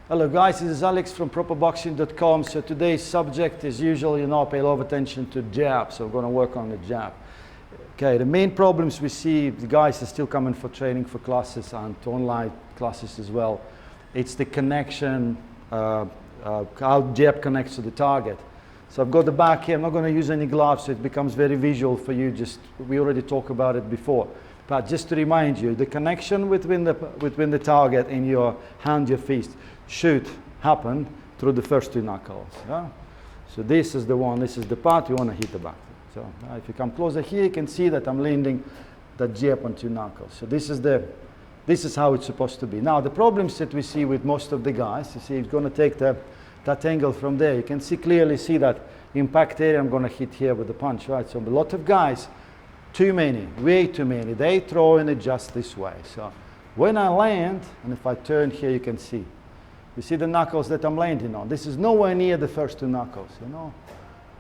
Hello guys, this is Alex from properboxing.com. So today's subject is usually, pay a lot of attention to jab. So we're going to work on the jab. Okay, the main problems we see, the guys are still coming for training for classes and online classes as well. It's the connection, how jab connects to the target. So I've got the back here. I'm not going to use any gloves, so it becomes very visual for you. We already talked about it before. But just to remind you, the connection between the target and your hand, your fist, should happen through the first two knuckles. Yeah? So this is the one, this is the part you want to hit the back. So if you come closer here, you can see that I'm landing that jab on two knuckles. So this is how it's supposed to be. Now the problems that we see with most of the guys, you see it's going to take that angle from there. You can clearly see that impact area I'm going to hit here with the punch, right? So a lot of guys, too many, way too many, they throw in it just this way. So when I land, and if I turn here, you can see. You see the knuckles that I'm landing on. This is nowhere near the first two knuckles,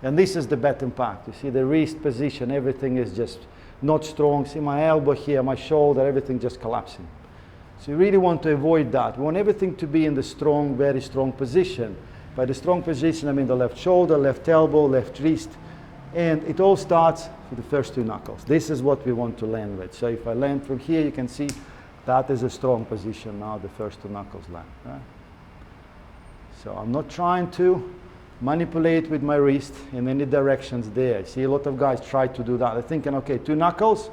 And this is the bad impact. You see the wrist position, everything is just not strong. See my elbow here, my shoulder, everything just collapsing. So you really want to avoid that. We want everything to be in the strong, very strong position. By the strong position, I mean the left shoulder, left elbow, left wrist. And it all starts with the first two knuckles. This is what we want to land with. So if I land from here, you can see that is a strong position now, the first two knuckles land. Right? So I'm not trying to manipulate with my wrist in any directions there. See, a lot of guys try to do that. They're thinking, okay, two knuckles,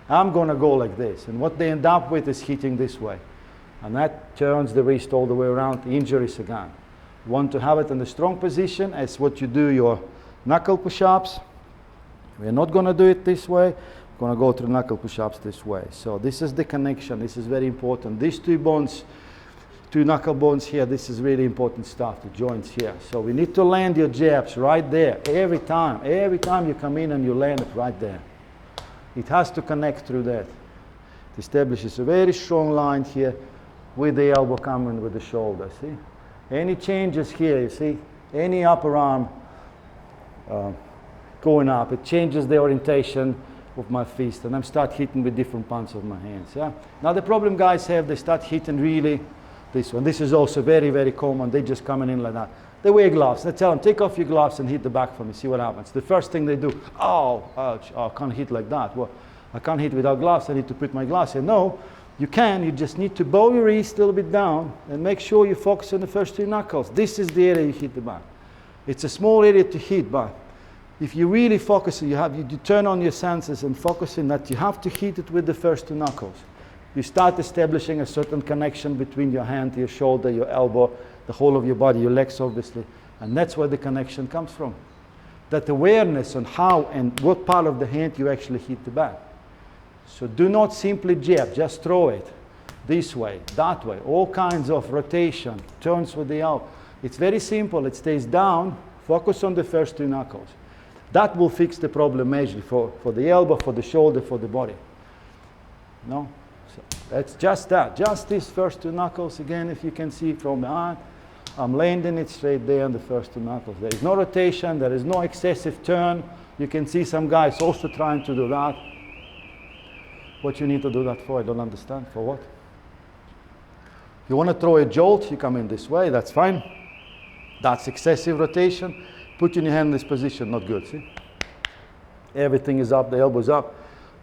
I'm going to go like this. And what they end up with is hitting this way. And that turns the wrist all the way around, injuries again. You want to have it in the strong position as what you do your knuckle push-ups. We're not going to do it this way. We're going to go through knuckle push-ups this way. So this is the connection. This is very important. These two bones, two knuckle bones here, this is really important stuff, the joints here. So we need to land your jabs right there every time. Every time you come in and you land it right there. It has to connect through that. It establishes a very strong line here with the elbow coming with the shoulder, see? Any changes here, you see? Any upper arm going up, it changes the orientation of my fist, and I start hitting with different palms of my hands. Yeah? Now the problem guys have, they start hitting really this one. This is also very, very common. They just coming in like that. They wear gloves. I tell them, take off your gloves and hit the back for me. See what happens. The first thing they do, oh, ouch, oh, I can't hit like that. Well, I can't hit without gloves. I need to put my gloves in. No, you can. You just need to bow your wrist a little bit down and make sure you focus on the first two knuckles. This is the area you hit the back. It's a small area to hit, but if you really focus, you turn on your senses and focus in that you have to hit it with the first two knuckles. You start establishing a certain connection between your hand, your shoulder, your elbow, the whole of your body, your legs obviously, and that's where the connection comes from. That awareness on how and what part of the hand you actually hit the back. So do not simply jab, just throw it this way, that way, all kinds of rotation, turns with the elbow. It's very simple, it stays down, focus on the first two knuckles. That will fix the problem majorly for the elbow, for the shoulder, for the body. No? So that's just that. Just these first two knuckles, again, if you can see from behind, I'm landing it straight there on the first two knuckles. There is no rotation, there is no excessive turn. You can see some guys also trying to do that. What you need to do that for, I don't understand. For what? You want to throw a jolt, you come in this way, that's fine. That's excessive rotation. Put your hand in this position, not good, see? Everything is up, the elbow's up.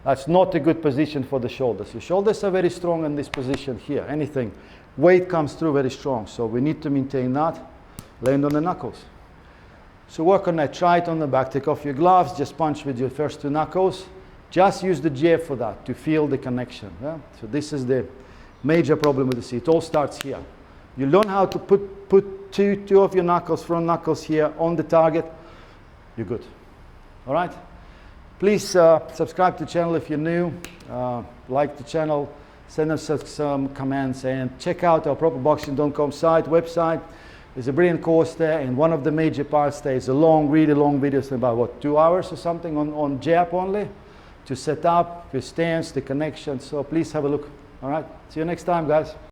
That's not a good position for the shoulders. Your shoulders are very strong in this position here. Anything, weight comes through very strong. So we need to maintain that. Land on the knuckles. So work on that. Try it on the back. Take off your gloves. Just punch with your first two knuckles. Just use the jab for that, to feel the connection. Yeah? So this is the major problem with the C. It all starts here. You learn how to put two of your knuckles, front knuckles here on the target. You're good. All right? Please subscribe to the channel if you're new, like the channel, send us some comments, and check out our properboxing.com website. There's a brilliant course there, and one of the major parts there is a long, really long video, about what, 2 hours or something on jab only, to set up your stance, the connection. So please have a look. All right, see you next time, guys.